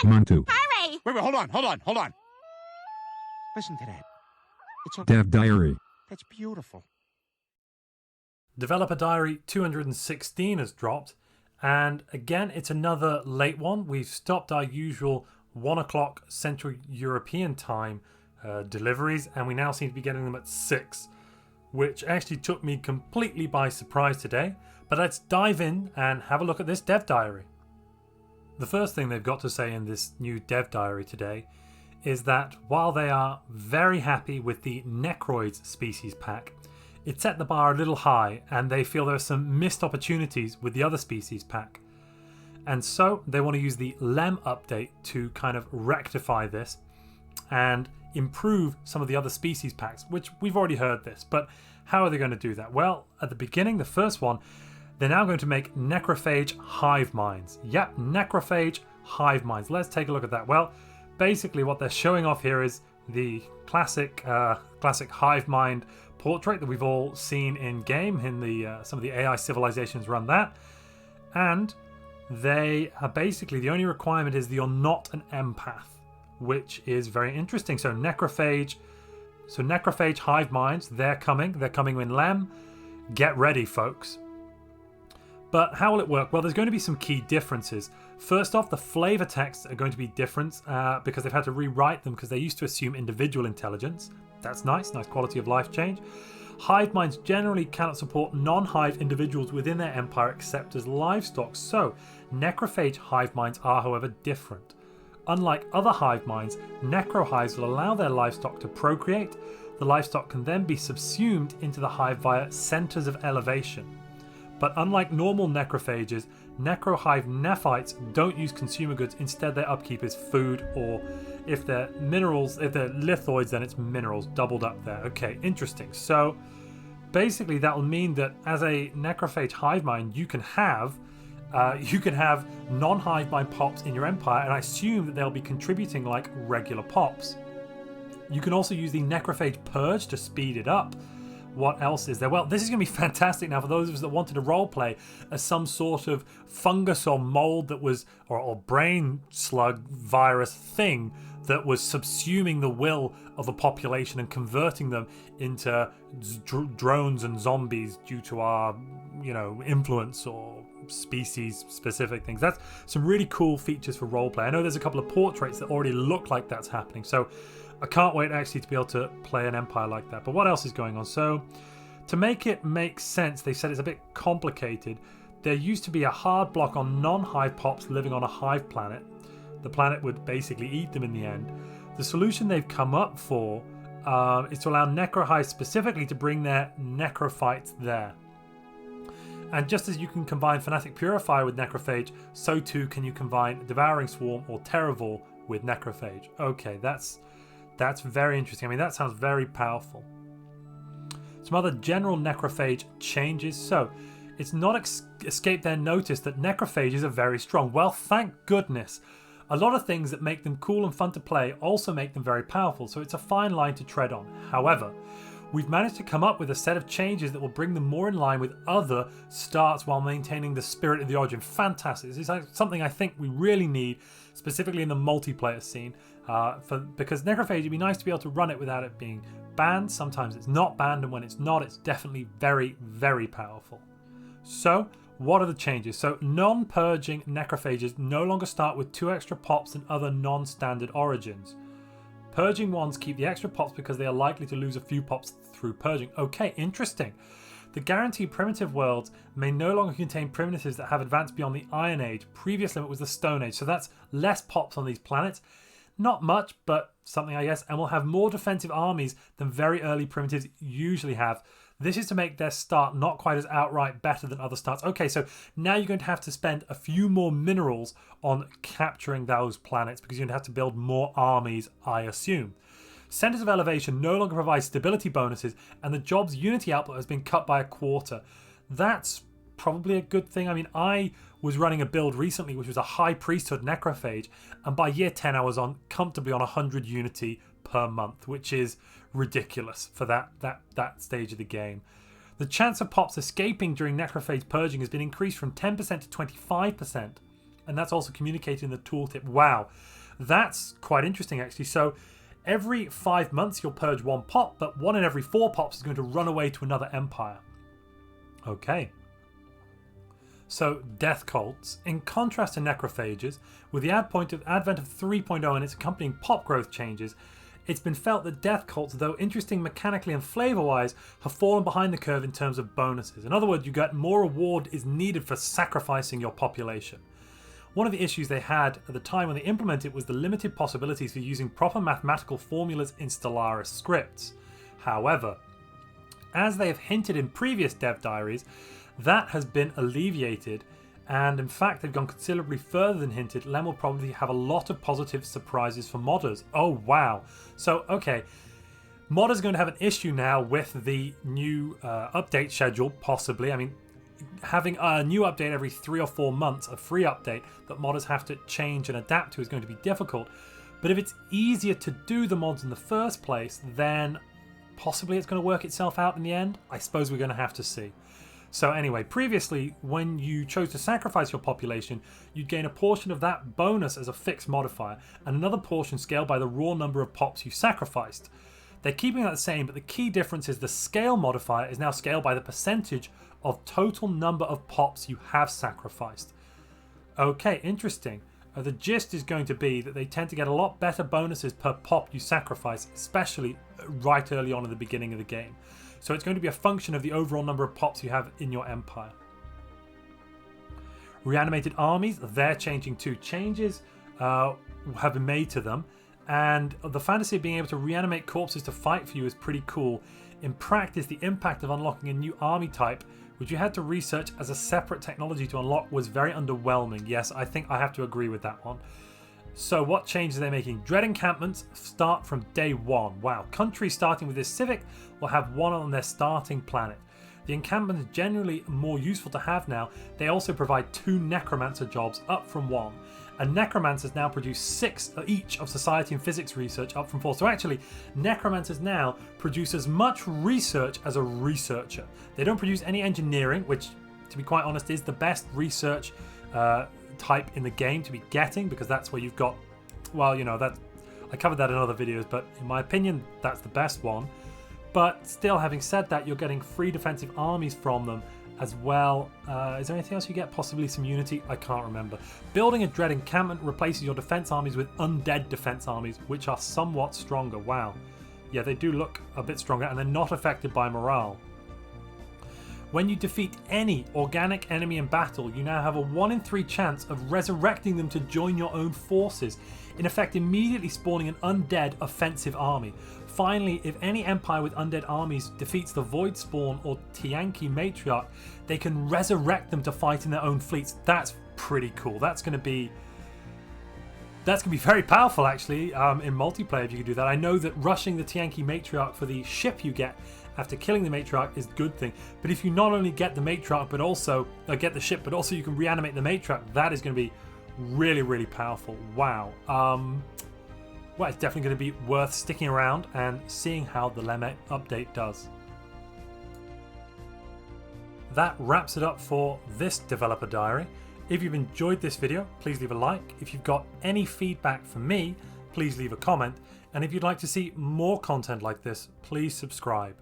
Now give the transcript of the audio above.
Montu. Hurry! Wait, hold on. Listen to that. It's okay. Dev Diary. That's beautiful. Developer Diary 216 has dropped, and again, it's another late one. We've stopped our usual 1 o'clock Central European time deliveries, and we now seem to be getting them at 6, which actually took me completely by surprise today. But let's dive in and have a look at this Dev Diary. The first thing they've got to say in this new Dev Diary today is that while they are very happy with the Necroids species pack, it set the bar a little high and they feel there are some missed opportunities with the other species pack. And so they want to use the LEM update to kind of rectify this and improve some of the other species packs, which we've already heard this, but how are they going to do that? Well, at the beginning, the first one, they're now going to make Necrophage Hive Minds. Yep, Necrophage Hive Minds. Let's take a look at that. Well, basically what they're showing off here is the classic Hive Mind portrait that we've all seen in game. In the some of the AI civilizations run that, and they are basically, the only requirement is that you're not an empath, which is very interesting. So Necrophage Hive Minds, they're coming in LEM. Get ready, folks. But how will it work? Well, there's going to be some key differences. First off, the flavor texts are going to be different because they've had to rewrite them because they used to assume individual intelligence. That's nice quality of life change. Hive minds generally cannot support non-hive individuals within their empire except as livestock. So, necrophage hive minds are, however, different. Unlike other hive minds, necrohives will allow their livestock to procreate. The livestock can then be subsumed into the hive via centers of elevation. But unlike normal necrophages, necrohive nephites don't use consumer goods. Instead, their upkeep is food, or if they're minerals, if they're lithoids, then it's minerals doubled up there. Okay, interesting. So basically that will mean that as a necrophage hive mind, you can have non-hive mind pops in your empire, and I assume that they'll be contributing like regular pops. You can also use the necrophage purge to speed it up. What else is there? Well, this is going to be fantastic now for those of us that wanted to roleplay as some sort of fungus or mold that was, or brain slug virus thing that was subsuming the will of a population and converting them into drones and zombies due to our, influence or species specific things. That's some really cool features for roleplay. I know there's a couple of portraits that already look like that's happening, so I can't wait actually to be able to play an empire like that. But what else is going on? So to make it make sense, they said it's a bit complicated. There used to be a hard block on non-hive pops living on a hive planet. The planet would basically eat them in the end. The solution they've come up for is to allow necrohives specifically to bring their necrophytes there. And just as you can combine Fanatic Purifier with Necrophage, so too can you combine Devouring Swarm or Terravore with Necrophage. Okay, that's very interesting. I mean, that sounds very powerful. Some other general necrophage changes. So, it's not escaped their notice that necrophages are very strong. Well, thank goodness. A lot of things that make them cool and fun to play also make them very powerful, so it's a fine line to tread on. However, we've managed to come up with a set of changes that will bring them more in line with other starts while maintaining the spirit of the origin. Fantastic. This is something I think we really need, specifically in the multiplayer scene. Because Necrophage, it'd be nice to be able to run it without it being banned. Sometimes it's not banned, and when it's not, it's definitely very, very powerful. So, what are the changes? So, non-purging necrophages no longer start with 2 extra pops than other non-standard origins. Purging ones keep the extra pops because they are likely to lose a few pops through purging. Okay, interesting. The guaranteed primitive worlds may no longer contain primitives that have advanced beyond the Iron Age. Previous limit was the Stone Age, so that's less pops on these planets. Not much, but something, I guess, and will have more defensive armies than very early primitives usually have. This is to make their start not quite as outright better than other starts. Okay, so now you're going to have to spend a few more minerals on capturing those planets because you're going to have to build more armies, I assume. Centers of Elevation no longer provide stability bonuses, and the job's unity output has been cut by a quarter. That's probably a good thing. I mean, I was running a build recently which was a High Priesthood Necrophage, and by year 10 I was comfortably on 100 unity per month, which is ridiculous for that stage of the game. The chance of pops escaping during necrophage purging has been increased from 10% to 25%. and that's also communicated in the tooltip. Wow, that's quite interesting actually. So every 5 months you'll purge 1 pop, but 1 in every 4 pops is going to run away to another empire. Okay. So death cults, in contrast to necrophages, with the advent of 3.0 and its accompanying pop growth changes, it's been felt that death cults, though interesting mechanically and flavor-wise, have fallen behind the curve in terms of bonuses. In other words, you get more reward is needed for sacrificing your population. One of the issues they had at the time when they implemented it was the limited possibilities for using proper mathematical formulas in Stellaris scripts. However, as they have hinted in previous dev diaries, that has been alleviated, and in fact they've gone considerably further than hinted. Lem will probably have a lot of positive surprises for modders. Oh wow. So okay, modders are going to have an issue now with the new update schedule, possibly. I mean, having a new update every 3 or 4 months, a free update that modders have to change and adapt to, is going to be difficult. But if it's easier to do the mods in the first place, then possibly it's going to work itself out in the end. I suppose we're going to have to see. So anyway, previously, when you chose to sacrifice your population, you'd gain a portion of that bonus as a fixed modifier, and another portion scaled by the raw number of pops you sacrificed. They're keeping that the same, but the key difference is the scale modifier is now scaled by the percentage of total number of pops you have sacrificed. Okay, interesting. The gist is going to be that they tend to get a lot better bonuses per pop you sacrifice, especially right early on in the beginning of the game. So it's going to be a function of the overall number of pops you have in your empire. Reanimated Armies, they're changing too. Changes have been made to them, and the fantasy of being able to reanimate corpses to fight for you is pretty cool. In practice, the impact of unlocking a new army type, which you had to research as a separate technology to unlock, was very underwhelming. Yes, I think I have to agree with that one. So what changes are they making? Dread encampments start from day 1. Wow, countries starting with this civic will have 1 on their starting planet. The encampment is generally more useful to have now. They also provide 2 necromancer jobs, up from 1. And necromancers now produce 6 each of society and physics research, up from 4. So actually, necromancers now produce as much research as a researcher. They don't produce any engineering, which, to be quite honest, is the best research type in the game to be getting, because that's where you've got, well, you know, that I covered that in other videos, but in my opinion that's the best one. But still, having said that, you're getting free defensive armies from them as well. Is there anything else you get? Possibly some unity? I can't remember. Building a dread encampment replaces your defense armies with undead defense armies, which are somewhat stronger. Wow, yeah, they do look a bit stronger, and they're not affected by morale. When you defeat any organic enemy in battle, you now have a 1 in 3 chance of resurrecting them to join your own forces, in effect immediately spawning an undead offensive army. Finally, if any empire with undead armies defeats the Void Spawn or Tianki Matriarch, they can resurrect them to fight in their own fleets. That's pretty cool. That's going to be very powerful actually in multiplayer if you could do that. I know that rushing the Tianki Matriarch for the ship you get after killing the Matriarch is a good thing, but if you not only get the Matriarch but also get the ship, but also you can reanimate the Matriarch, that is going to be really, really powerful. Wow. Well, it's definitely going to be worth sticking around and seeing how the Lem update does. That wraps it up for this developer diary. If you've enjoyed this video, please leave a like. If you've got any feedback for me, please leave a comment. And if you'd like to see more content like this, please subscribe.